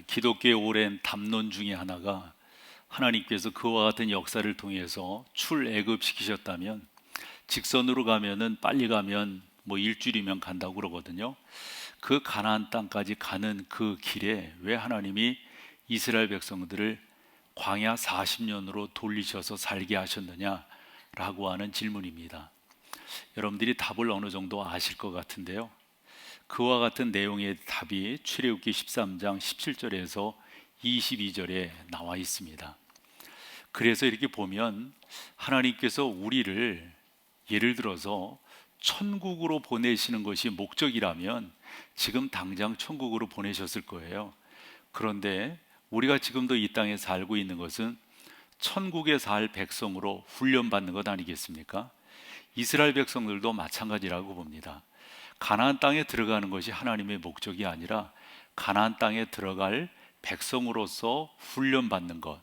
기독교의 오랜 담론 중에 하나가 하나님께서 그와 같은 역사를 통해서 출애굽시키셨다면 직선으로 가면은 빨리 가면 뭐 일주일이면 간다고 그러거든요. 그 가나안 땅까지 가는 그 길에 왜 하나님이 이스라엘 백성들을 광야 40년으로 돌리셔서 살게 하셨느냐라고 하는 질문입니다. 여러분들이 답을 어느 정도 아실 것 같은데요. 그와 같은 내용의 답이 출애굽기 13장 17절에서 22절에 나와 있습니다. 그래서 이렇게 보면 하나님께서 우리를 예를 들어서 천국으로 보내시는 것이 목적이라면 지금 당장 천국으로 보내셨을 거예요. 그런데 우리가 지금도 이 땅에 살고 있는 것은 천국에 살 백성으로 훈련받는 것 아니겠습니까? 이스라엘 백성들도 마찬가지라고 봅니다. 가나안 땅에 들어가는 것이 하나님의 목적이 아니라 가나안 땅에 들어갈 백성으로서 훈련받는 것.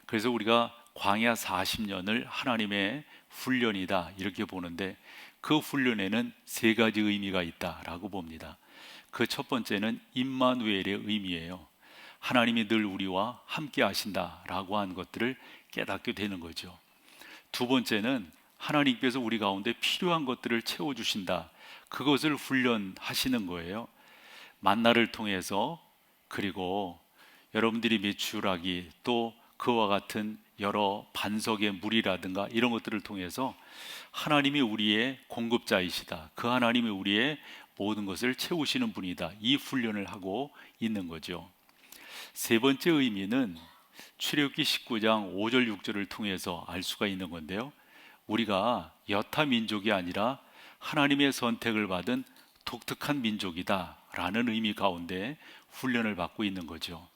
그래서 우리가 광야 40년을 하나님의 훈련이다 이렇게 보는데 그 훈련에는 세 가지 의미가 있다라고 봅니다. 그 첫 번째는 임마누엘의 의미예요. 하나님이 늘 우리와 함께 하신다라고 하는 것들을 깨닫게 되는 거죠. 두 번째는 하나님께서 우리 가운데 필요한 것들을 채워주신다. 그것을 훈련하시는 거예요. 만나를 통해서, 그리고 여러분들이 메추라기, 또 그와 같은 여러 반석의 물이라든가 이런 것들을 통해서 하나님이 우리의 공급자이시다, 그 하나님이 우리의 모든 것을 채우시는 분이다, 이 훈련을 하고 있는 거죠. 세 번째 의미는 출애굽기 19장 5절 6절을 통해서 알 수가 있는 건데요, 우리가 여타 민족이 아니라 하나님의 선택을 받은 독특한 민족이다 라는 의미 가운데 훈련을 받고 있는 거죠.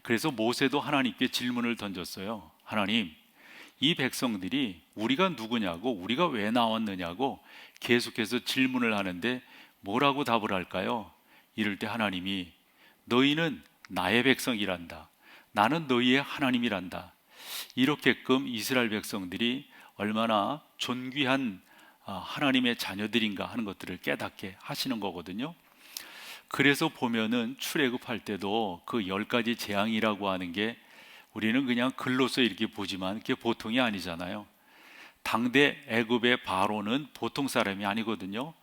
그래서 모세도 하나님께 질문을 던졌어요. 하나님, 이 백성들이 우리가 누구냐고, 우리가 왜 나왔느냐고 계속해서 질문을 하는데 뭐라고 답을 할까요? 이럴 때 하나님이 너희는 나의 백성이란다, 나는 너희의 하나님이란다, 이렇게끔 이스라엘 백성들이 얼마나 존귀한 하나님의 자녀들인가 하는 것들을 깨닫게 하시는 거거든요. 그래서 보면은 출애굽할 때도 그 10가지 재앙이라고 하는 게 우리는 그냥 글로서 이렇게 보지만 그게 보통이 아니잖아요. 당대 애굽의 바로는 보통 사람이 아니거든요.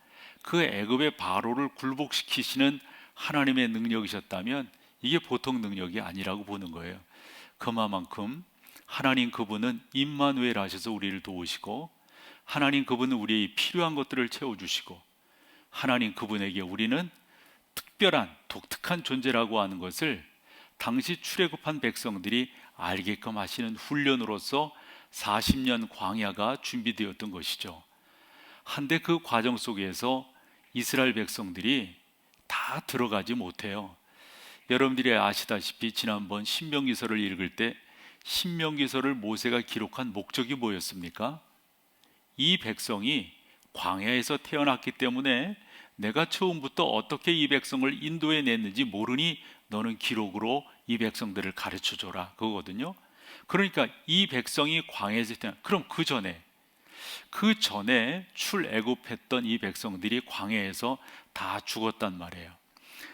그 애굽의 바로를 굴복시키시는 하나님의 능력이셨다면 이게 보통 능력이 아니라고 보는 거예요. 그만큼 하나님 그분은 임마누엘 하셔서 우리를 도우시고, 하나님 그분은 우리의 필요한 것들을 채워주시고, 하나님 그분에게 우리는 특별한 독특한 존재라고 하는 것을 당시 출애굽한 백성들이 알게끔 하시는 훈련으로서 40년 광야가 준비되었던 것이죠. 한데 그 과정 속에서 이스라엘 백성들이 다 들어가지 못해요. 여러분들이 아시다시피 지난번 신명기서를 읽을 때 신명기서를 모세가 기록한 목적이 뭐였습니까? 이 백성이 광야에서 태어났기 때문에 내가 처음부터 어떻게 이 백성을 인도해 냈는지 모르니 너는 기록으로 이 백성들을 가르쳐 줘라, 그거거든요. 그러니까 이 백성이 광야에서 태어난, 그럼 그 전에 출애굽했던 이 백성들이 광야에서 다 죽었단 말이에요.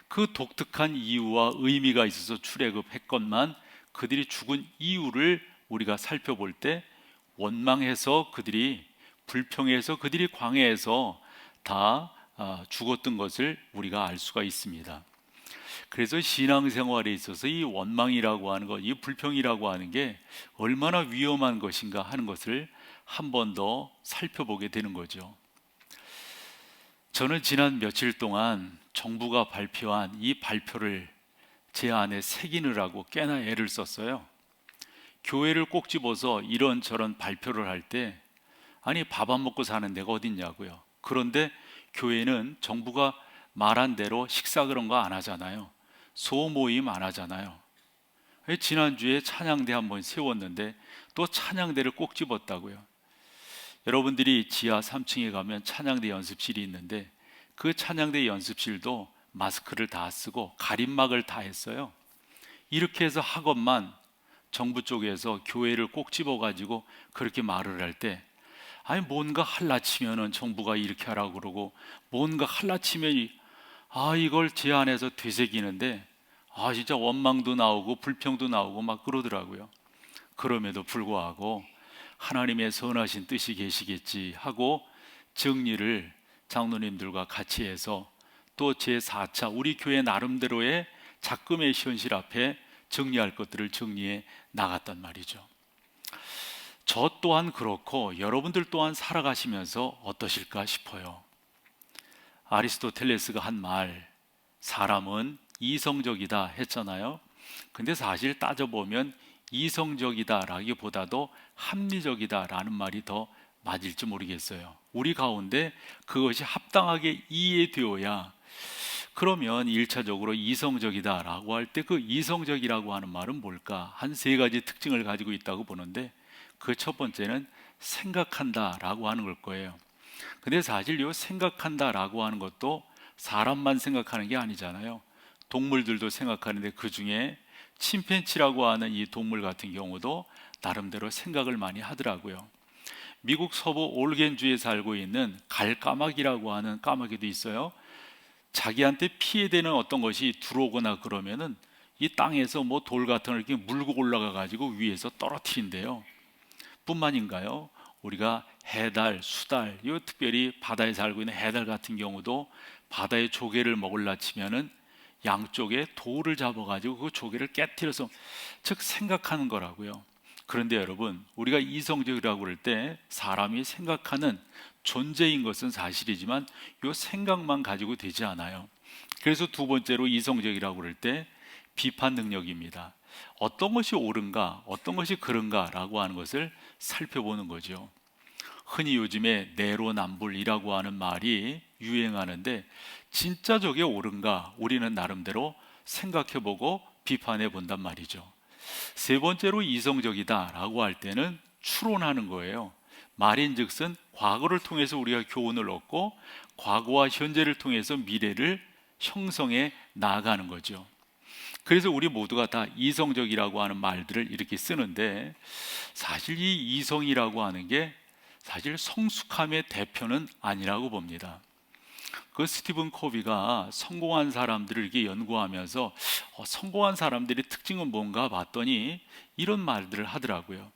그 독특한 이유와 의미가 있어서 출애굽했건만 그들이 죽은 이유를 우리가 살펴볼 때 원망해서 그들이 불평해서 그들이 광야에서 다 죽었던 것을 우리가 알 수가 있습니다. 그래서 신앙생활에 있어서 이 원망이라고 하는 것, 이 불평이라고 하는 게 얼마나 위험한 것인가 하는 것을 한 번 더 살펴보게 되는 거죠. 저는 지난 며칠 동안 정부가 발표한 이 발표를 제 안에 새기느라고 꽤나 애를 썼어요. 교회를 꼭 집어서 이런저런 발표를 할 때, 아니 밥 안 먹고 사는 데가 어딨냐고요. 그런데 교회는 정부가 말한 대로 식사 그런 거 안 하잖아요. 소모임 안 하잖아요. 지난주에 찬양대 한번 세웠는데 또 찬양대를 꼭 집었다고요. 여러분들이 지하 3층에 가면 찬양대 연습실이 있는데 그 찬양대 연습실도 마스크를 다 쓰고 가림막을 다 했어요. 이렇게 해서 학업만 정부 쪽에서 교회를 꼭 집어가지고 그렇게 말을 할 때, 아니 뭔가 할라치면은 정부가 이렇게 하라고 그러고, 뭔가 할라치면 이걸 제 안에서 되새기는데 진짜 원망도 나오고 불평도 나오고 막 그러더라고요. 그럼에도 불구하고 하나님의 선하신 뜻이 계시겠지 하고 정리를 장로님들과 같이 해서 또 제4차 우리 교회 나름대로의 작금의 현실 앞에 정리할 것들을 정리해 나갔단 말이죠. 저 또한 그렇고 여러분들 또한 살아가시면서 어떠실까 싶어요. 아리스토텔레스가 한 말, 사람은 이성적이다 했잖아요. 근데 사실 따져보면 이성적이다 라기보다도 합리적이다 라는 말이 더 맞을지 모르겠어요. 우리 가운데 그것이 합당하게 이해되어야, 그러면 1차적으로 이성적이다 라고 할 때 그 이성적이라고 하는 말은 뭘까? 한 세 가지 특징을 가지고 있다고 보는데, 그 첫 번째는 생각한다 라고 하는 걸 거예요. 근데 사실 이 생각한다 라고 하는 것도 사람만 생각하는 게 아니잖아요. 동물들도 생각하는데, 그 중에 침팬치라고 하는 이 동물 같은 경우도 나름대로 생각을 많이 하더라고요. 미국 서부 오르겐주에 살고 있는 갈까마귀라고 하는 까마귀도 있어요. 자기한테 피해되는 어떤 것이 들어오거나 그러면은 이 땅에서 뭐 돌 같은 걸 이렇게 물고 올라가 가지고 위에서 떨어뜨린대요. 뿐만인가요? 우리가 해달, 수달, 이 특별히 바다에 살고 있는 해달 같은 경우도 바다의 조개를 먹으려 치면은 양쪽에 돌을 잡아가지고 그 조개를 깨트려서, 즉 생각하는 거라고요. 그런데 여러분, 우리가 이성적이라고 그럴 때 사람이 생각하는 존재인 것은 사실이지만 이 생각만 가지고 되지 않아요. 그래서 두 번째로 이성적이라고 그럴 때 비판 능력입니다. 어떤 것이 옳은가, 어떤 것이 그른가라고 하는 것을 살펴보는 거죠. 흔히 요즘에 내로남불이라고 하는 말이 유행하는데, 진짜 저게 옳은가 우리는 나름대로 생각해보고 비판해 본단 말이죠. 세 번째로 이성적이다라고 할 때는 추론하는 거예요. 말인즉슨 과거를 통해서 우리가 교훈을 얻고 과거와 현재를 통해서 미래를 형성해 나아가는 거죠. 그래서 우리 모두가 다 이성적이라고 하는 말들을 이렇게 쓰는데, 사실 이 이성이라고 하는 게 사실 성숙함의 대표는 아니라고 봅니다. 그 스티븐 코비가 성공한 사람들을 이렇게 연구하면서 성공한 사람들의 특징은 뭔가 봤더니 이런 말들을 하더라고요.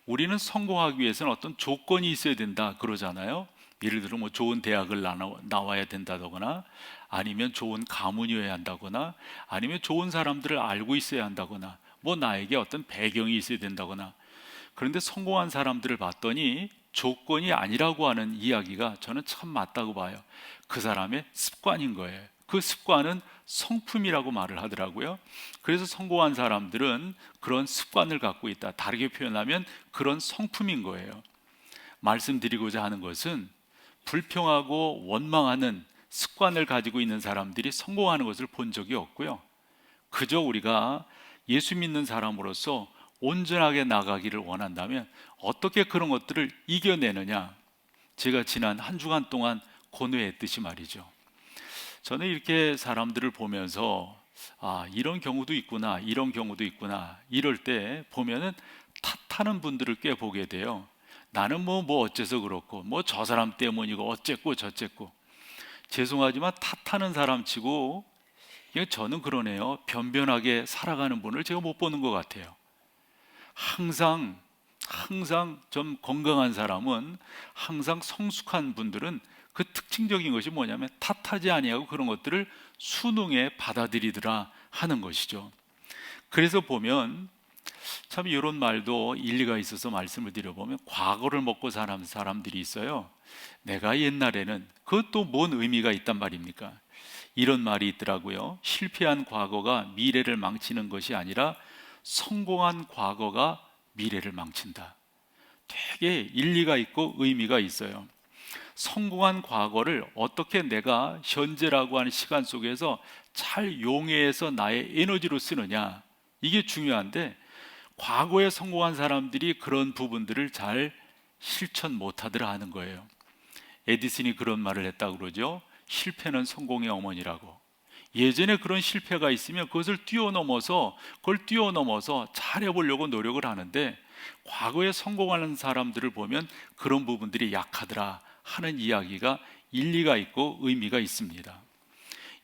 우리는 성공하기 위해서는 어떤 조건이 있어야 된다 그러잖아요. 예를 들어 뭐 좋은 대학을 나와야 된다거나, 아니면 좋은 가문이어야 한다거나, 아니면 좋은 사람들을 알고 있어야 한다거나, 뭐 나에게 어떤 배경이 있어야 된다거나. 그런데 성공한 사람들을 봤더니 조건이 아니라고 하는 이야기가 저는 참 맞다고 봐요. 그 사람의 습관인 거예요. 그 습관은 성품이라고 말을 하더라고요. 그래서 성공한 사람들은 그런 습관을 갖고 있다. 다르게 표현하면 그런 성품인 거예요. 말씀드리고자 하는 것은 불평하고 원망하는 습관을 가지고 있는 사람들이 성공하는 것을 본 적이 없고요. 그저 우리가 예수 믿는 사람으로서 온전하게 나가기를 원한다면 어떻게 그런 것들을 이겨내느냐, 제가 지난 한 주간 동안 고뇌했듯이 말이죠. 저는 이렇게 사람들을 보면서 이런 경우도 있구나, 이런 경우도 있구나, 이럴 때 보면은 탓하는 분들을 꽤 보게 돼요. 나는 뭐 어째서 그렇고, 뭐 저 사람 때문이고 어쨌고 저쨌고. 죄송하지만 탓하는 사람 치고 저는 그러네요. 변변하게 살아가는 분을 제가 못 보는 것 같아요. 항상 좀 건강한 사람은, 항상 성숙한 분들은 그 특징적인 것이 뭐냐면 탓하지 아니하고 그런 것들을 순응해 받아들이더라 하는 것이죠. 그래서 보면 참 이런 말도 일리가 있어서 말씀을 드려보면, 과거를 먹고 사는 사람들이 있어요. 내가 옛날에는, 그것도 뭔 의미가 있단 말입니까? 이런 말이 있더라고요. 실패한 과거가 미래를 망치는 것이 아니라 성공한 과거가 미래를 망친다. 되게 일리가 있고 의미가 있어요. 성공한 과거를 어떻게 내가 현재라고 하는 시간 속에서 잘 용해해서 나의 에너지로 쓰느냐, 이게 중요한데, 과거에 성공한 사람들이 그런 부분들을 잘 실천 못하더라 하는 거예요. 에디슨이 그런 말을 했다고 그러죠. 실패는 성공의 어머니라고. 예전에 그런 실패가 있으면 그걸 뛰어넘어서 잘해보려고 노력을 하는데, 과거에 성공하는 사람들을 보면 그런 부분들이 약하더라 하는 이야기가 일리가 있고 의미가 있습니다.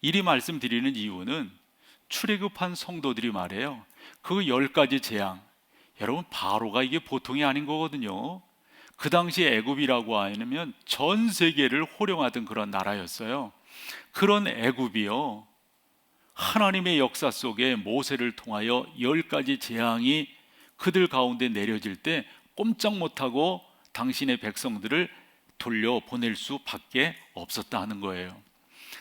이리 말씀드리는 이유는 출애굽한 성도들이 말해요. 그 10가지 재앙, 여러분 바로가 이게 보통이 아닌 거거든요. 그 당시 애굽이라고 하면 전 세계를 호령하던 그런 나라였어요. 그런 애굽이요, 하나님의 역사 속에 모세를 통하여 10가지 재앙이 그들 가운데 내려질 때 꼼짝 못하고 당신의 백성들을 돌려보낼 수밖에 없었다 하는 거예요.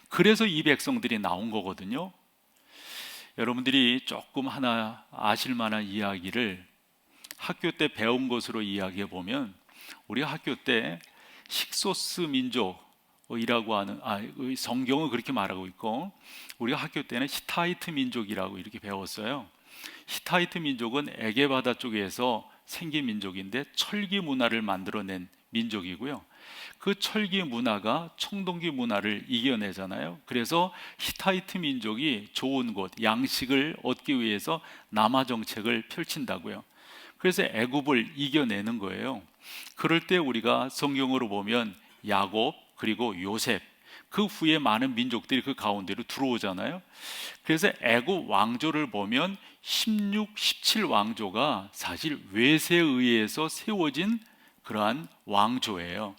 그래서 이 백성들이 나온 거거든요. 여러분들이 조금 하나 아실 만한 이야기를 학교 때 배운 것으로 이야기해 보면, 우리가 학교 때 식소스 민족이라고 하는, 성경은 그렇게 말하고 있고 우리가 학교 때는 히타이트 민족이라고 이렇게 배웠어요. 히타이트 민족은 에게바다 쪽에서 생긴 민족인데 철기 문화를 만들어낸 민족이고요. 그 철기 문화가 청동기 문화를 이겨내잖아요. 그래서 히타이트 민족이 좋은 곳, 양식을 얻기 위해서 남하 정책을 펼친다고요. 그래서 애굽을 이겨내는 거예요. 그럴 때 우리가 성경으로 보면 야곱 그리고 요셉, 그 후에 많은 민족들이 그 가운데로 들어오잖아요. 그래서 애굽 왕조를 보면 16, 17 왕조가 사실 외세에 의해서 세워진 그러한 왕조예요.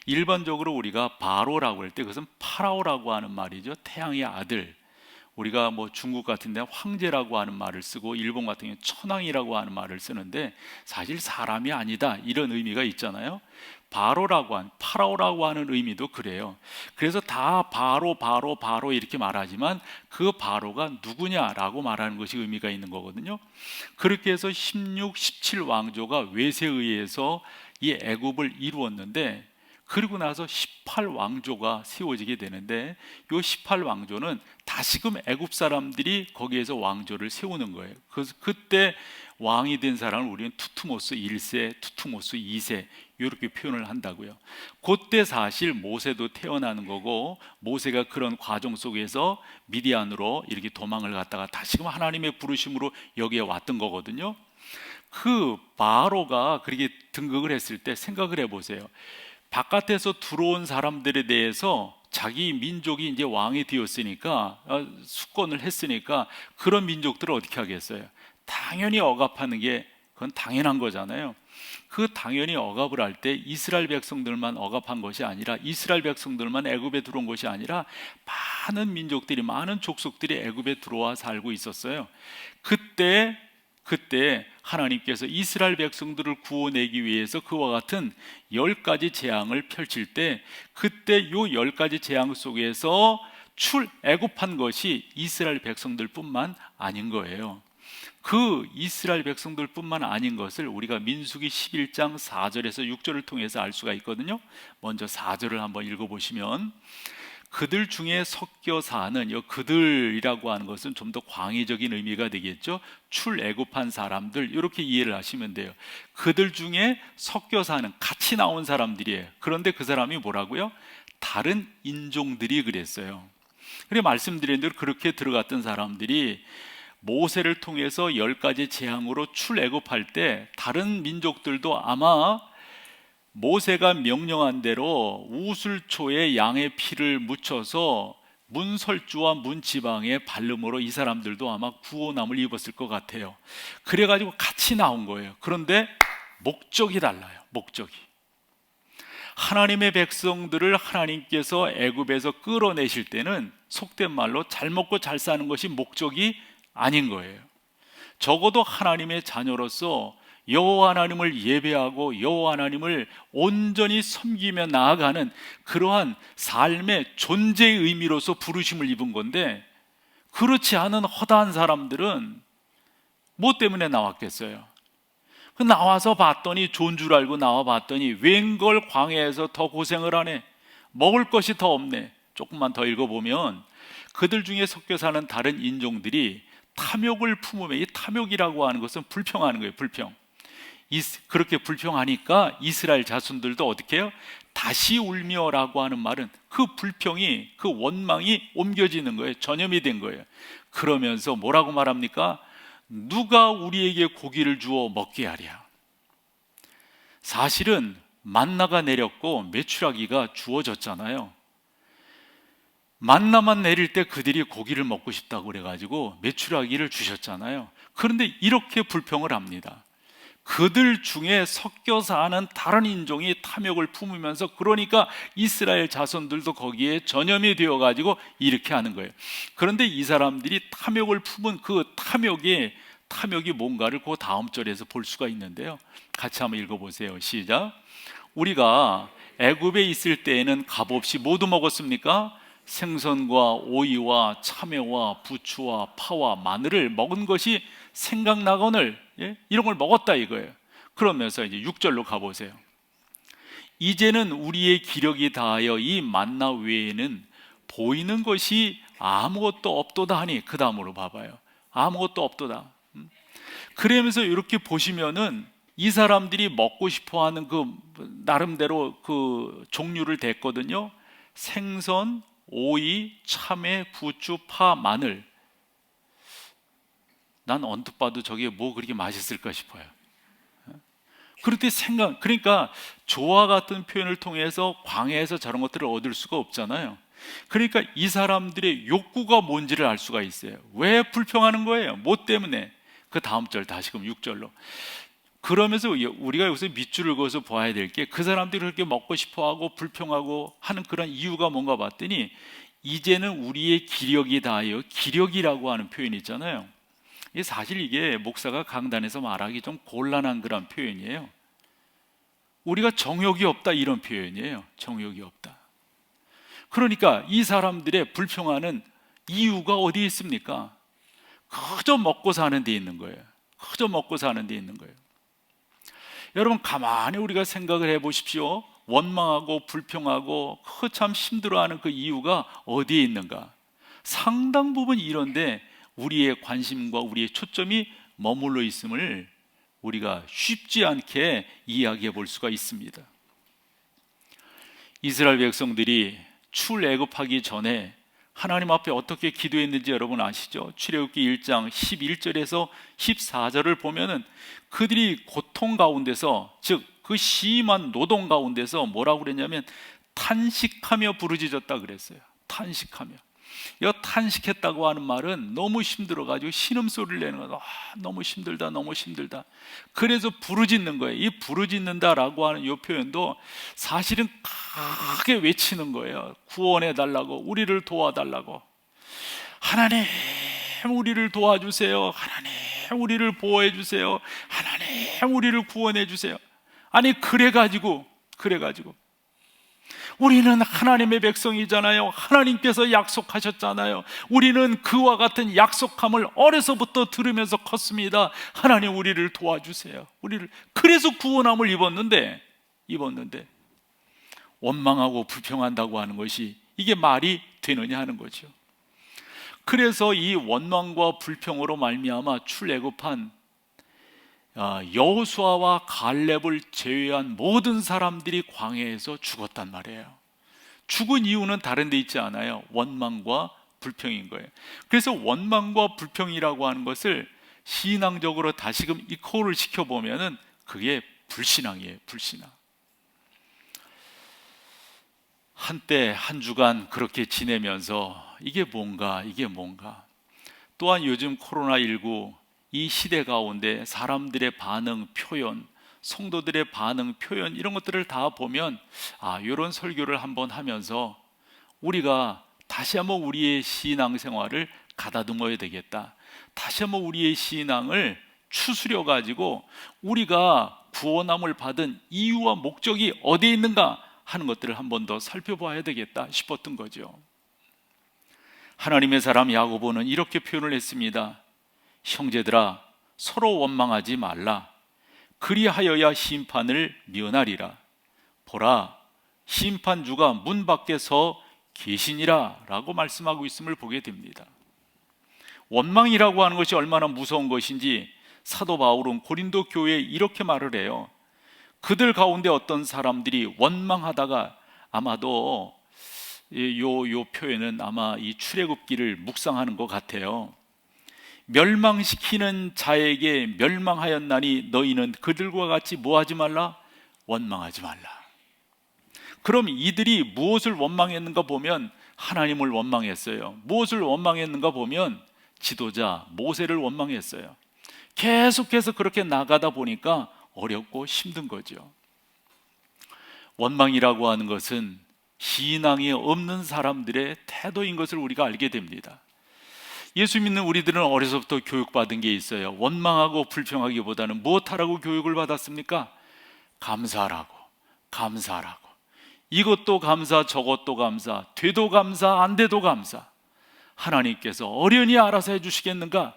일반적으로 우리가 바로라고 할 때 그것은 파라오라고 하는 말이죠. 태양의 아들. 우리가 뭐 중국 같은 데 황제라고 하는 말을 쓰고 일본 같은 경우는 천황이라고 하는 말을 쓰는데 사실 사람이 아니다, 이런 의미가 있잖아요. 파라오라고 하는 의미도 그래요. 그래서 다 바로 이렇게 말하지만 그 바로가 누구냐라고 말하는 것이 의미가 있는 거거든요. 그렇게 해서 16, 17 왕조가 외세에 의해서 이 애굽을 이루었는데, 그리고 나서 18 왕조가 세워지게 되는데, 이 18 왕조는 다시금 애굽 사람들이 거기에서 왕조를 세우는 거예요. 그래서 그때 왕이 된 사람을 우리는 투투모스 1세, 투투모스 2세 이렇게 표현을 한다고요. 그때 사실 모세도 태어나는 거고, 모세가 그런 과정 속에서 미디안으로 이렇게 도망을 갔다가 다시금 하나님의 부르심으로 여기에 왔던 거거든요. 그 바로가 그렇게 등극을 했을 때 생각을 해보세요. 바깥에서 들어온 사람들에 대해서 자기 민족이 이제 왕이 되었으니까, 수권을 했으니까 그런 민족들을 어떻게 하겠어요? 당연히 억압하는 게 그건 당연한 거잖아요. 그 당연히 억압을 할 때 이스라엘 백성들만 억압한 것이 아니라, 이스라엘 백성들만 애굽에 들어온 것이 아니라 많은 민족들이, 많은 족속들이 애굽에 들어와 살고 있었어요. 그때 하나님께서 이스라엘 백성들을 구원내기 위해서 그와 같은 10가지 재앙을 펼칠 때, 그때 요 10가지 재앙 속에서 출애굽한 것이 이스라엘 백성들 뿐만 아닌 거예요. 그 이스라엘 백성들 뿐만 아닌 것을 우리가 민수기 11장 4절에서 6절을 통해서 알 수가 있거든요. 먼저 4절을 한번 읽어보시면, 그들 중에 섞여 사는, 이 그들이라고 하는 것은 좀 더 광의적인 의미가 되겠죠. 출애굽한 사람들, 이렇게 이해를 하시면 돼요. 그들 중에 섞여 사는, 같이 나온 사람들이에요. 그런데 그 사람이 뭐라고요? 다른 인종들이 그랬어요. 그래, 말씀드린 대로 그렇게 들어갔던 사람들이 모세를 통해서 10가지 재앙으로 출애굽할 때 다른 민족들도 아마 모세가 명령한 대로 우슬초에 양의 피를 묻혀서 문설주와 문지방의 발름으로 이 사람들도 아마 구원함을 입었을 것 같아요. 그래가지고 같이 나온 거예요. 그런데 목적이 달라요. 목적이. 하나님의 백성들을 하나님께서 애굽에서 끌어내실 때는 속된 말로 잘 먹고 잘 사는 것이 목적이 아닌 거예요. 적어도 하나님의 자녀로서 여호와 하나님을 예배하고 여호와 하나님을 온전히 섬기며 나아가는 그러한 삶의 존재의 의미로서 부르심을 입은 건데, 그렇지 않은 허다한 사람들은 뭐 때문에 나왔겠어요? 나와서 봤더니, 좋은 줄 알고 나와 봤더니 웬걸 광야에서 더 고생을 하네, 먹을 것이 더 없네. 조금만 더 읽어보면 그들 중에 섞여 사는 다른 인종들이 탐욕을 품으며, 이 탐욕이라고 하는 것은 불평하는 거예요. 불평. 그렇게 불평하니까 이스라엘 자손들도 어떻게 해요? 다시 울며라고 하는 말은 그 불평이, 그 원망이 옮겨지는 거예요. 전염이 된 거예요. 그러면서 뭐라고 말합니까? 누가 우리에게 고기를 주어 먹게 하랴. 사실은 만나가 내렸고 메추라기가 주어졌잖아요. 만나만 내릴 때 그들이 고기를 먹고 싶다고 그래가지고 메추라기를 주셨잖아요. 그런데 이렇게 불평을 합니다. 그들 중에 섞여 사는 다른 인종이 탐욕을 품으면서, 그러니까 이스라엘 자손들도 거기에 전염이 되어가지고 이렇게 하는 거예요. 그런데 이 사람들이 탐욕을 품은 그 탐욕이 뭔가를 그 다음 절에서 볼 수가 있는데요. 같이 한번 읽어보세요. 시작. 우리가 애굽에 있을 때에는 값없이 모두 먹었습니까? 생선과 오이와 참외와 부추와 파와 마늘을 먹은 것이 생각나거늘, 이런 걸 먹었다 이거예요. 그러면서 이제 6절로 가보세요. 이제는 우리의 기력이 다하여 이 만나 외에는 보이는 것이 아무것도 없도다 하니, 그 다음으로 봐봐요. 아무것도 없도다. 그러면서 이렇게 보시면은 이 사람들이 먹고 싶어하는 그 나름대로 그 종류를 댔거든요. 생선, 오이, 참외, 부추, 파, 마늘. 난 언뜻 봐도 저게 뭐 그렇게 맛있을까 싶어요. 그렇게 그러니까 조와 같은 표현을 통해서 광야에서 저런 것들을 얻을 수가 없잖아요. 그러니까 이 사람들의 욕구가 뭔지를 알 수가 있어요. 왜 불평하는 거예요? 뭐 때문에? 그 다음 절 다시금 6절로. 그러면서 우리가 여기서 밑줄을 그어서 봐야 될 게, 그 사람들이 그렇게 먹고 싶어하고 불평하고 하는 그런 이유가 뭔가 봤더니, 이제는 우리의 기력이 다하여, 기력이라고 하는 표현이 있잖아요. 사실 이게 목사가 강단에서 말하기 좀 곤란한 그런 표현이에요. 우리가 정욕이 없다 이런 표현이에요. 정욕이 없다. 그러니까 이 사람들의 불평하는 이유가 어디에 있습니까? 그저 먹고 사는 데 있는 거예요. 그저 먹고 사는 데 있는 거예요. 여러분 가만히 우리가 생각을 해보십시오. 원망하고 불평하고 참 힘들어하는 그 이유가 어디에 있는가? 상당 부분 이런데 우리의 관심과 우리의 초점이 머물러 있음을 우리가 쉽지 않게 이야기해 볼 수가 있습니다. 이스라엘 백성들이 출애굽하기 전에 하나님 앞에 어떻게 기도했는지 여러분 아시죠? 출애굽기 1장 11절에서 14절을 보면은 그들이 고통 가운데서, 즉 그 심한 노동 가운데서 뭐라고 그랬냐면 탄식하며 부르짖었다 그랬어요. 탄식하며. 이 탄식했다고 하는 말은 너무 힘들어가지고 신음소리를 내는 거예요. 너무 힘들다, 너무 힘들다. 그래서 부르짖는 거예요. 이 부르짖는다라고 하는 이 표현도 사실은 크게 외치는 거예요. 구원해달라고, 우리를 도와달라고. 하나님 우리를 도와주세요. 하나님 우리를 보호해주세요. 하나님 우리를 구원해주세요. 아니 그래가지고 우리는 하나님의 백성이잖아요. 하나님께서 약속하셨잖아요. 우리는 그와 같은 약속함을 어려서부터 들으면서 컸습니다. 하나님 우리를 도와주세요. 그래서 구원함을 입었는데 원망하고 불평한다고 하는 것이 이게 말이 되느냐 하는 거죠. 그래서 이 원망과 불평으로 말미암아 출애굽한 여호수아와 갈렙을 제외한 모든 사람들이 광야에서 죽었단 말이에요. 죽은 이유는 다른 데 있지 않아요. 원망과 불평인 거예요. 그래서 원망과 불평이라고 하는 것을 신앙적으로 다시금 이코를 시켜보면은 그게 불신앙이에요. 불신앙. 한때 한 주간 그렇게 지내면서 이게 뭔가 또한 요즘 코로나19 이 시대 가운데 사람들의 반응 표현, 성도들의 반응 표현, 이런 것들을 다 보면 이런 설교를 한번 하면서 우리가 다시 한번 우리의 신앙생활을 가다듬어야 되겠다. 다시 한번 우리의 신앙을 추스려 가지고 우리가 구원함을 받은 이유와 목적이 어디에 있는가 하는 것들을 한 번 더 살펴봐야 되겠다 싶었던 거죠. 하나님의 사람 야고보는 이렇게 표현을 했습니다. 형제들아 서로 원망하지 말라. 그리하여야 심판을 면하리라. 보라 심판주가 문 밖에 서 계시니라 라고 말씀하고 있음을 보게 됩니다. 원망이라고 하는 것이 얼마나 무서운 것인지 사도 바울은 고린도 교회에 이렇게 말을 해요. 그들 가운데 어떤 사람들이 원망하다가, 아마도 요 표현은 아마 이 출애굽기를 묵상하는 것 같아요. 멸망시키는 자에게 멸망하였나니 너희는 그들과 같이 뭐하지 말라? 원망하지 말라. 그럼 이들이 무엇을 원망했는가 보면 하나님을 원망했어요. 무엇을 원망했는가 보면 지도자 모세를 원망했어요. 계속해서 그렇게 나가다 보니까 어렵고 힘든 거죠. 원망이라고 하는 것은 신앙이 없는 사람들의 태도인 것을 우리가 알게 됩니다. 예수 믿는 우리들은 어려서부터 교육받은 게 있어요. 원망하고 불평하기보다는 무엇하라고 교육을 받았습니까? 감사하라고, 감사하라고. 이것도 감사, 저것도 감사, 돼도 감사, 안 돼도 감사. 하나님께서 어련히 알아서 해주시겠는가?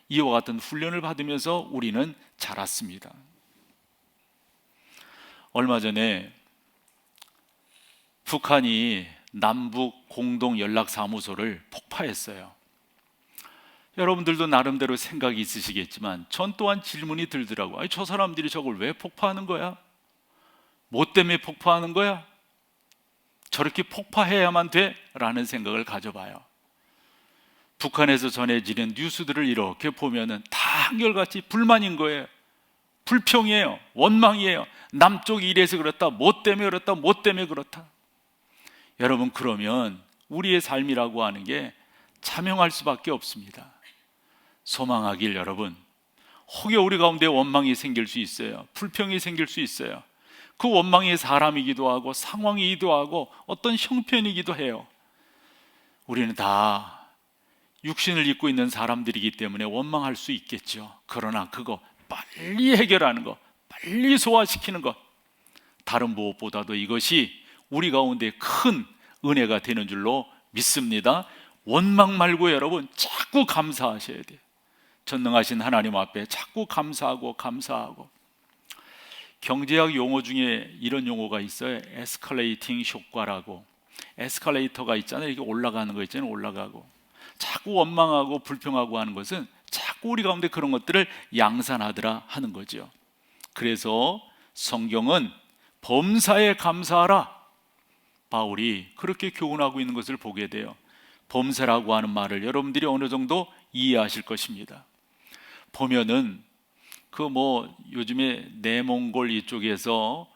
이와 같은 훈련을 받으면서 우리는 자랐습니다. 얼마 전에 북한이 남북 공동 연락사무소를 폭파했어요. 여러분들도 나름대로 생각이 있으시겠지만 전 또한 질문이 들더라고요. 아니, 저 사람들이 저걸 왜 폭파하는 거야? 뭐 때문에 폭파하는 거야? 저렇게 폭파해야만 돼? 라는 생각을 가져봐요. 북한에서 전해지는 뉴스들을 이렇게 보면은 다 한결같이 불만인 거예요. 불평이에요. 원망이에요. 남쪽이 이래서 그렇다. 뭐 때문에 그렇다. 뭐 때문에 그렇다. 여러분, 그러면 우리의 삶이라고 하는 게 자명할 수밖에 없습니다. 소망하길 여러분, 혹여 우리 가운데 원망이 생길 수 있어요. 불평이 생길 수 있어요. 그 원망이 사람이기도 하고 상황이기도 하고 어떤 형편이기도 해요. 우리는 다 육신을 입고 있는 사람들이기 때문에 원망할 수 있겠죠. 그러나 그거 빨리 해결하는 것, 빨리 소화시키는 것, 다른 무엇보다도 이것이 우리 가운데 큰 은혜가 되는 줄로 믿습니다. 원망 말고 여러분 자꾸 감사하셔야 돼요. 전능하신 하나님 앞에 자꾸 감사하고 감사하고. 경제학 용어 중에 이런 용어가 있어요. 에스컬레이팅 효과라고. 에스컬레이터가 있잖아요. 이렇게 올라가는 거 있잖아요. 올라가고. 자꾸 원망하고 불평하고 하는 것은 자꾸 우리 가운데 그런 것들을 양산하더라 하는 거죠. 그래서 성경은 범사에 감사하라, 바울이 그렇게 교훈하고 있는 것을 보게 돼요. 범사라고 하는 말을 여러분들이 어느 정도 이해하실 것입니다. 보면은 요즘에 내몽골 이쪽에서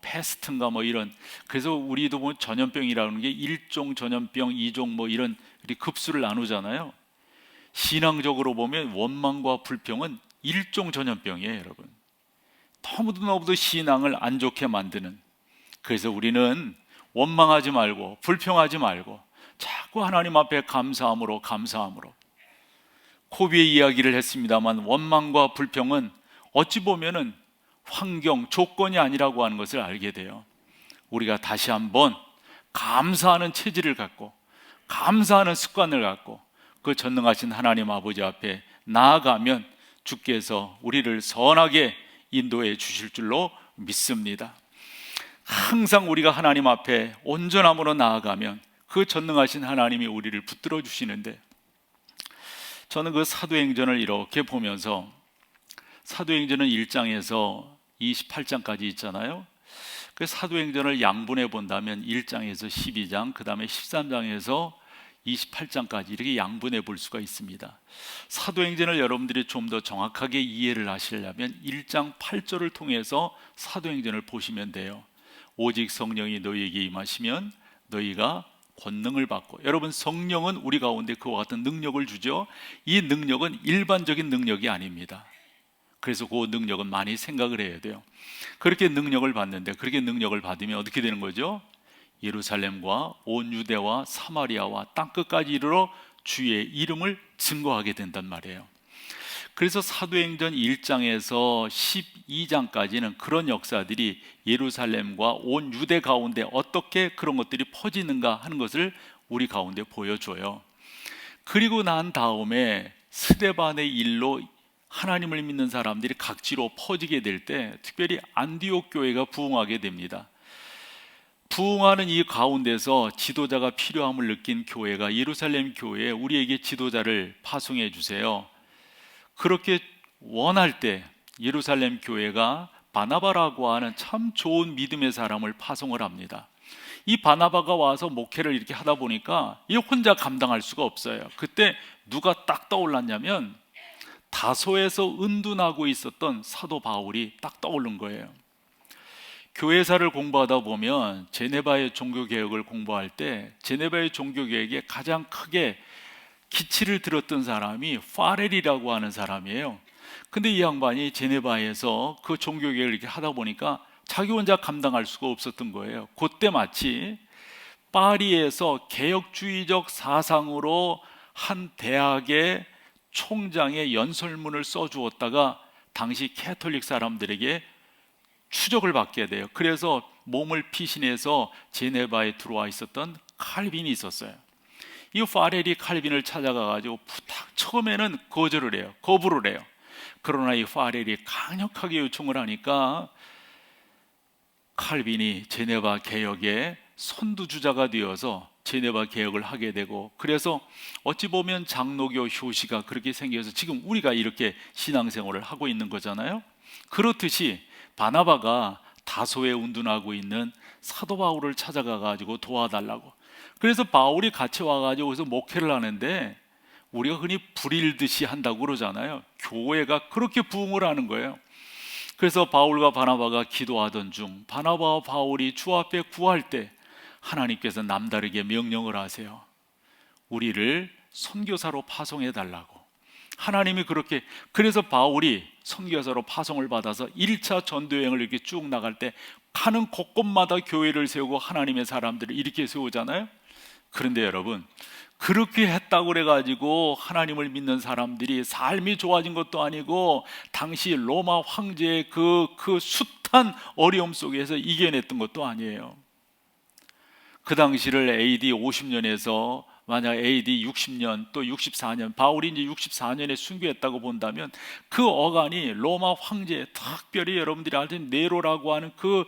패스트인가 이런, 그래서 우리도 전염병이라는 게 1종 전염병, 2종 이런 급수를 나누잖아요. 신앙적으로 보면 원망과 불평은 1종 전염병이에요, 여러분. 너무도 신앙을 안 좋게 만드는. 그래서 우리는 원망하지 말고 불평하지 말고 자꾸 하나님 앞에 감사함으로 코비의 이야기를 했습니다만, 원망과 불평은 어찌 보면은 환경, 조건이 아니라고 하는 것을 알게 돼요. 우리가 다시 한번 감사하는 체질을 갖고, 감사하는 습관을 갖고 그 전능하신 하나님 아버지 앞에 나아가면 주께서 우리를 선하게 인도해 주실 줄로 믿습니다. 항상 우리가 하나님 앞에 온전함으로 나아가면 그 전능하신 하나님이 우리를 붙들어 주시는데, 저는 그 사도행전을 이렇게 보면서, 사도행전은 1장에서 28장까지 있잖아요. 그 사도행전을 양분해 본다면 1장에서 12장, 그 다음에 13장에서 28장까지 이렇게 양분해 볼 수가 있습니다. 사도행전을 여러분들이 좀 더 정확하게 이해를 하시려면 1장 8절을 통해서 사도행전을 보시면 돼요. 오직 성령이 너희에게 임하시면 너희가 권능을 받고. 여러분, 성령은 우리 가운데 그와 같은 능력을 주죠. 이 능력은 일반적인 능력이 아닙니다. 그래서 그 능력은 많이 생각을 해야 돼요. 그렇게 능력을 받는데, 그렇게 능력을 받으면 어떻게 되는 거죠? 예루살렘과 온 유대와 사마리아와 땅끝까지 이르러 주의 이름을 증거하게 된단 말이에요. 그래서 사도행전 1장에서 12장까지는 그런 역사들이 예루살렘과 온 유대 가운데 어떻게 그런 것들이 퍼지는가 하는 것을 우리 가운데 보여줘요. 그리고 난 다음에 스데반의 일로 하나님을 믿는 사람들이 각지로 퍼지게 될 때, 특별히 안디옥 교회가 부흥하게 됩니다. 부흥하는 이 가운데서 지도자가 필요함을 느낀 교회가 예루살렘 교회에 우리에게 지도자를 파송해 주세요. 그렇게 원할 때 예루살렘 교회가 바나바라고 하는 참 좋은 믿음의 사람을 파송을 합니다. 이 바나바가 와서 목회를 이렇게 하다 보니까 이 혼자 감당할 수가 없어요. 그때 누가 딱 떠올랐냐면, 다소에서 은둔하고 있었던 사도 바울이 딱 떠오른 거예요. 교회사를 공부하다 보면 제네바의 종교개혁을 공부할 때 제네바의 종교개혁에 가장 크게 기치를 들었던 사람이 파렐이라고 하는 사람이에요. 근데 이 양반이 제네바에서 그 종교개혁을 이렇게 하다 보니까 자기 혼자 감당할 수가 없었던 거예요. 그때 마치 파리에서 개혁주의적 사상으로 한 대학의 총장의 연설문을 써주었다가 당시 캐톨릭 사람들에게 추적을 받게 돼요. 그래서 몸을 피신해서 제네바에 들어와 있었던 칼빈이 있었어요. 이 파렐이 칼빈을 찾아가가지고 처음에는 거절을 해요. 거부를 해요. 그러나 이 파렐이 강력하게 요청을 하니까 칼빈이 제네바 개혁의 선두주자가 되어서 제네바 개혁을 하게 되고, 그래서 어찌 보면 장로교 효시가 그렇게 생겨서 지금 우리가 이렇게 신앙생활을 하고 있는 거잖아요. 그렇듯이 바나바가 다소에 운둔하고 있는 사도 바울을 찾아가 가지고 도와달라고. 그래서 바울이 같이 와가지고 여기서 목회를 하는데 우리가 흔히 불일듯이 한다고 그러잖아요. 교회가 그렇게 부흥을 하는 거예요. 그래서 바울과 바나바가 기도하던 중 바나바와 바울이 주 앞에 구할 때 하나님께서 남다르게 명령을 하세요. 우리를 선교사로 파송해 달라고. 하나님이 그렇게, 그래서 바울이 선교사로 파송을 받아서 1차 전도여행을 이렇게 쭉 나갈 때 가는 곳곳마다 교회를 세우고 하나님의 사람들을 이렇게 세우잖아요. 그런데 여러분, 그렇게 했다고 그래가지고 하나님을 믿는 사람들이 삶이 좋아진 것도 아니고 당시 로마 황제의 그 숱한 어려움 속에서 이겨냈던 것도 아니에요. 그 당시를 AD 50년에서 만약 AD 60년 또 64년, 바울이 이제 64년에 순교했다고 본다면 그 어간이 로마 황제, 특별히 여러분들이 아는 네로라고 하는 그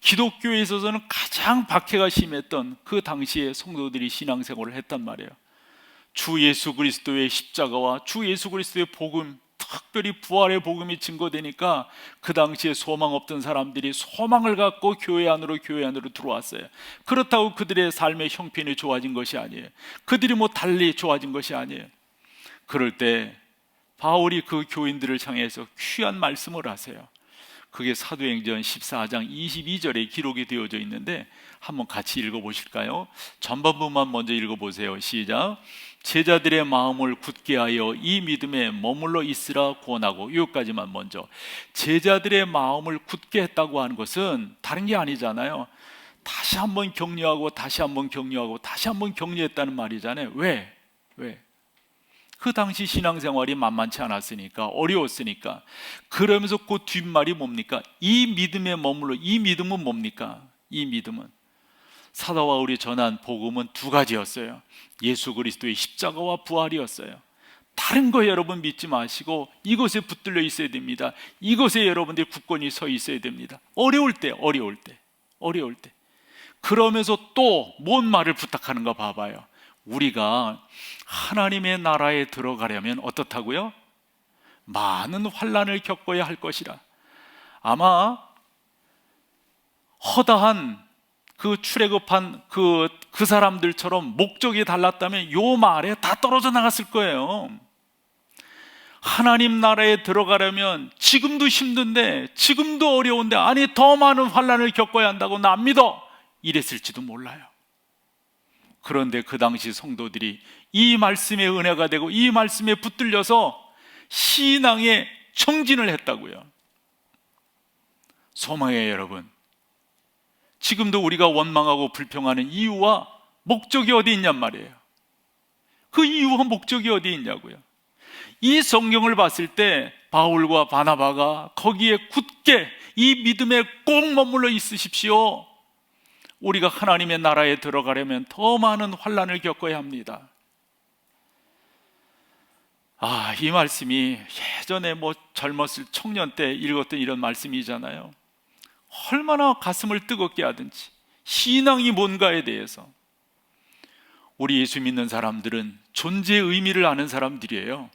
기독교에 있어서는 가장 박해가 심했던 그 당시에 성도들이 신앙생활을 했단 말이에요. 주 예수 그리스도의 십자가와 주 예수 그리스도의 복음, 특별히 부활의 복음이 증거되니까 그 당시에 소망 없던 사람들이 소망을 갖고 교회 안으로 들어왔어요. 그렇다고 그들의 삶의 형편이 좋아진 것이 아니에요. 그들이 뭐 달리 좋아진 것이 아니에요. 그럴 때 바울이 그 교인들을 향해서 귀한 말씀을 하세요. 그게 사도행전 14장 22절에 기록이 되어져 있는데 한번 같이 읽어보실까요? 전반부만 먼저 읽어보세요. 시작. 제자들의 마음을 굳게 하여 이 믿음에 머물러 있으라 권하고. 여기까지만 먼저. 제자들의 마음을 굳게 했다고 하는 것은 다른 게 아니잖아요. 다시 한번 격려하고 다시 한번 격려하고 다시 한번 격려했다는 말이잖아요. 왜? 그 당시 신앙생활이 만만치 않았으니까, 어려웠으니까. 그러면서 그 뒷말이 뭡니까? 이 믿음에 머물러. 이 믿음은 뭡니까? 이 믿음은 사도 바울이 전한 복음은 두 가지였어요. 예수 그리스도의 십자가와 부활이었어요. 다른 거 여러분 믿지 마시고 이것에 붙들려 있어야 됩니다. 이것에 여러분들이 굳건히 서 있어야 됩니다. 어려울 때. 그러면서 또 뭔 말을 부탁하는가 봐봐요. 우리가 하나님의 나라에 들어가려면 어떻다고요? 많은 환난을 겪어야 할 것이라. 아마 허다한 그 출애굽한 그 사람들처럼 목적이 달랐다면 요 말에 다 떨어져 나갔을 거예요. 하나님 나라에 들어가려면 지금도 힘든데, 지금도 어려운데, 아니 더 많은 환난을 겪어야 한다고 나 믿어, 이랬을지도 몰라요. 그런데 그 당시 성도들이 이 말씀의 은혜가 되고 이 말씀에 붙들려서 신앙의 청진을 했다고요. 소망의 여러분, 지금도 우리가 원망하고 불평하는 이유와 목적이 어디 있냔 말이에요. 그 이유와 목적이 어디 있냐고요. 이 성경을 봤을 때 바울과 바나바가 거기에 굳게 이 믿음에 꼭 머물러 있으십시오. 우리가 하나님의 나라에 들어가려면 더 많은 환난을 겪어야 합니다. 이 말씀이 예전에 젊었을 청년 때 읽었던 이런 말씀이잖아요. 얼마나 가슴을 뜨겁게 하든지 신앙이 뭔가에 대해서. 우리 예수 믿는 사람들은 존재의 의미를 아는 사람들이에요.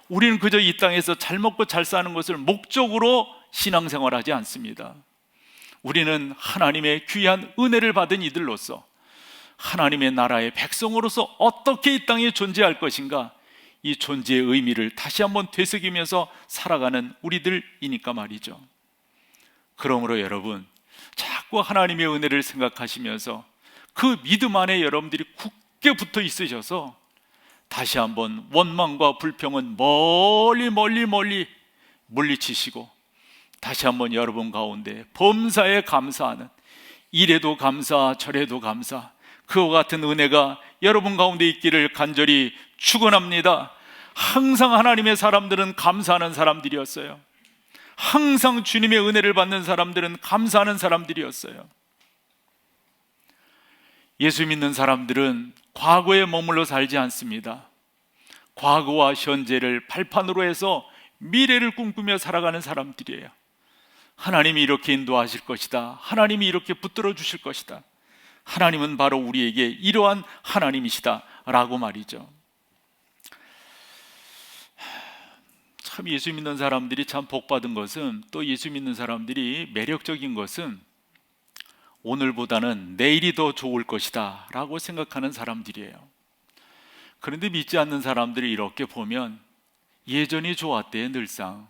우리는 그저 이 땅에서 잘 먹고 잘 사는 것을 목적으로 신앙생활하지 않습니다. 우리는 하나님의 귀한 은혜를 받은 이들로서 하나님의 나라의 백성으로서 어떻게 이 땅에 존재할 것인가, 이 존재의 의미를 다시 한번 되새기면서 살아가는 우리들이니까 말이죠. 그러므로 여러분, 자꾸 하나님의 은혜를 생각하시면서 그 믿음 안에 여러분들이 굳게 붙어 있으셔서 다시 한번 원망과 불평은 멀리 물리치시고 다시 한번 여러분 가운데 범사에 감사하는, 이래도 감사 저래도 감사, 그와 같은 은혜가 여러분 가운데 있기를 간절히 축원합니다. 항상 하나님의 사람들은 감사하는 사람들이었어요. 항상 주님의 은혜를 받는 사람들은 감사하는 사람들이었어요. 예수 믿는 사람들은 과거에 머물러 살지 않습니다. 과거와 현재를 발판으로 해서 미래를 꿈꾸며 살아가는 사람들이에요. 하나님이 이렇게 인도하실 것이다, 하나님이 이렇게 붙들어 주실 것이다, 하나님은 바로 우리에게 이러한 하나님이시다 라고 말이죠. 참 예수 믿는 사람들이 참 복받은 것은, 또 예수 믿는 사람들이 매력적인 것은 오늘보다는 내일이 더 좋을 것이다 라고 생각하는 사람들이에요. 그런데 믿지 않는 사람들이 이렇게 보면 예전이 좋았대요. 늘상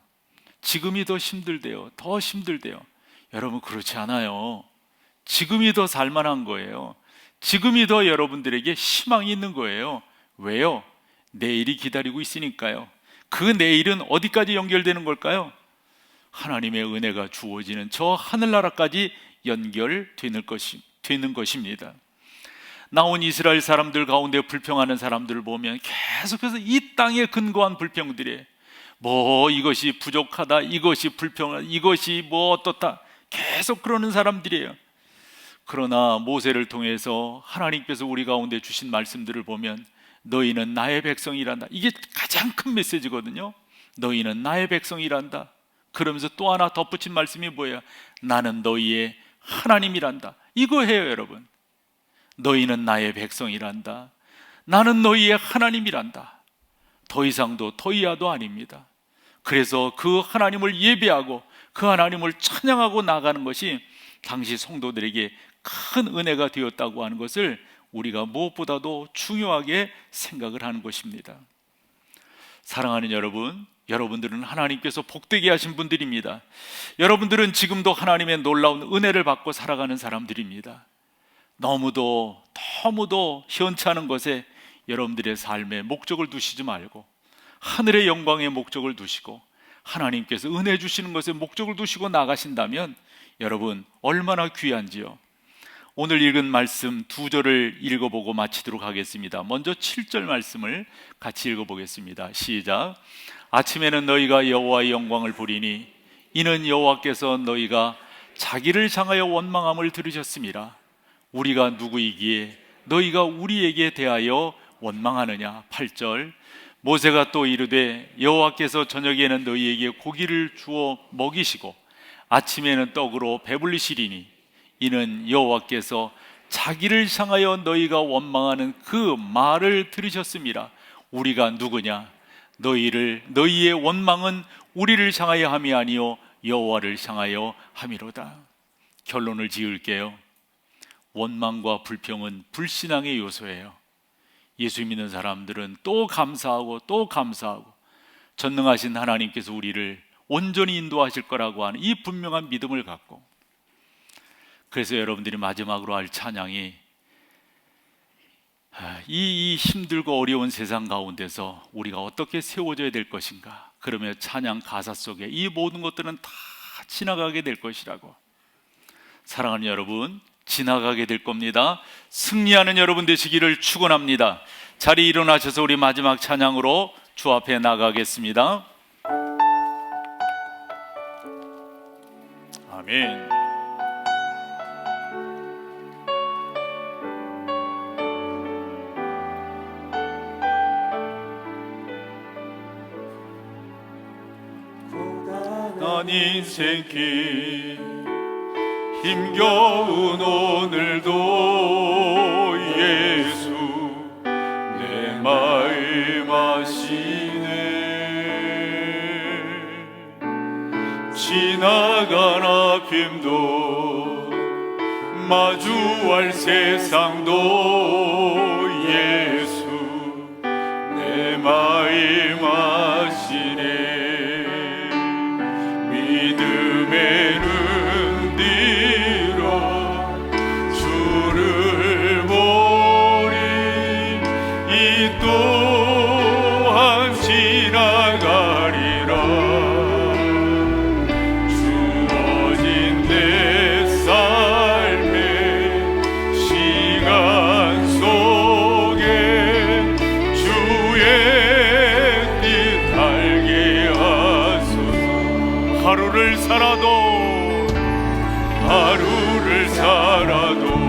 지금이 더 힘들대요. 더 힘들대요. 여러분 그렇지 않아요. 지금이 더 살만한 거예요. 지금이 더 여러분들에게 희망이 있는 거예요. 왜요? 내일이 기다리고 있으니까요. 그 내일은 어디까지 연결되는 걸까요? 하나님의 은혜가 주어지는 저 하늘나라까지 연결되는 것입니다. 나온 이스라엘 사람들 가운데 불평하는 사람들을 보면 계속해서 이 땅에 근거한 불평들이에요. 뭐 이것이 부족하다, 이것이 불평하다, 이것이 뭐 어떻다, 계속 그러는 사람들이에요. 그러나 모세를 통해서 하나님께서 우리 가운데 주신 말씀들을 보면 너희는 나의 백성이란다. 이게 가장 큰 메시지거든요. 너희는 나의 백성이란다. 그러면서 또 하나 덧붙인 말씀이 뭐예요? 나는 너희의 하나님이란다. 이거예요 여러분. 너희는 나의 백성이란다. 나는 너희의 하나님이란다. 더 이상도 더 이하도 아닙니다. 그래서 그 하나님을 예배하고 그 하나님을 찬양하고 나가는 것이 당시 성도들에게 큰 은혜가 되었다고 하는 것을 우리가 무엇보다도 중요하게 생각을 하는 것입니다. 사랑하는 여러분, 여러분들은 하나님께서 복되게 하신 분들입니다. 여러분들은 지금도 하나님의 놀라운 은혜를 받고 살아가는 사람들입니다. 너무도 현찮은 것에 여러분들의 삶에 목적을 두시지 말고 하늘의 영광의 목적을 두시고 하나님께서 은혜 주시는 것에 목적을 두시고 나가신다면 여러분 얼마나 귀한지요. 오늘 읽은 말씀 두 절을 읽어보고 마치도록 하겠습니다. 먼저 7절 말씀을 같이 읽어보겠습니다. 시작. 아침에는 너희가 여호와의 영광을 보리니 이는 여호와께서 너희가 자기를 향하여 원망함을 들으셨음이라. 우리가 누구이기에 너희가 우리에게 대하여 원망하느냐. 8절. 모세가 또 이르되 여호와께서 저녁에는 너희에게 고기를 주어 먹이시고 아침에는 떡으로 배불리시리니 이는 여호와께서 자기를 향하여 너희가 원망하는 그 말을 들으셨음이라. 우리가 누구냐? 너희의 원망은 우리를 향하여 함이 아니요 여호와를 향하여 함이로다. 결론을 지을게요. 원망과 불평은 불신앙의 요소예요. 예수 믿는 사람들은 또 감사하고 또 감사하고 전능하신 하나님께서 우리를 온전히 인도하실 거라고 하는 이 분명한 믿음을 갖고, 그래서 여러분들이 마지막으로 할 찬양이 이 힘들고 어려운 세상 가운데서 우리가 어떻게 세워져야 될 것인가. 그러면 찬양 가사 속에 이 모든 것들은 다 지나가게 될 것이라고. 사랑하는 여러분, 지나가게 될 겁니다. 승리하는 여러분 되시기를 축원합니다. 자리에 일어나셔서 우리 마지막 찬양으로 주 앞에 나가겠습니다. 아멘. 고단한 인생길 힘겨운 오늘도 예수 내 마음 아시네. 지나간 아픔도 마주할 세상도 예수 내 마음 아시네. 믿음의 눈 뒤로 하루를 살아도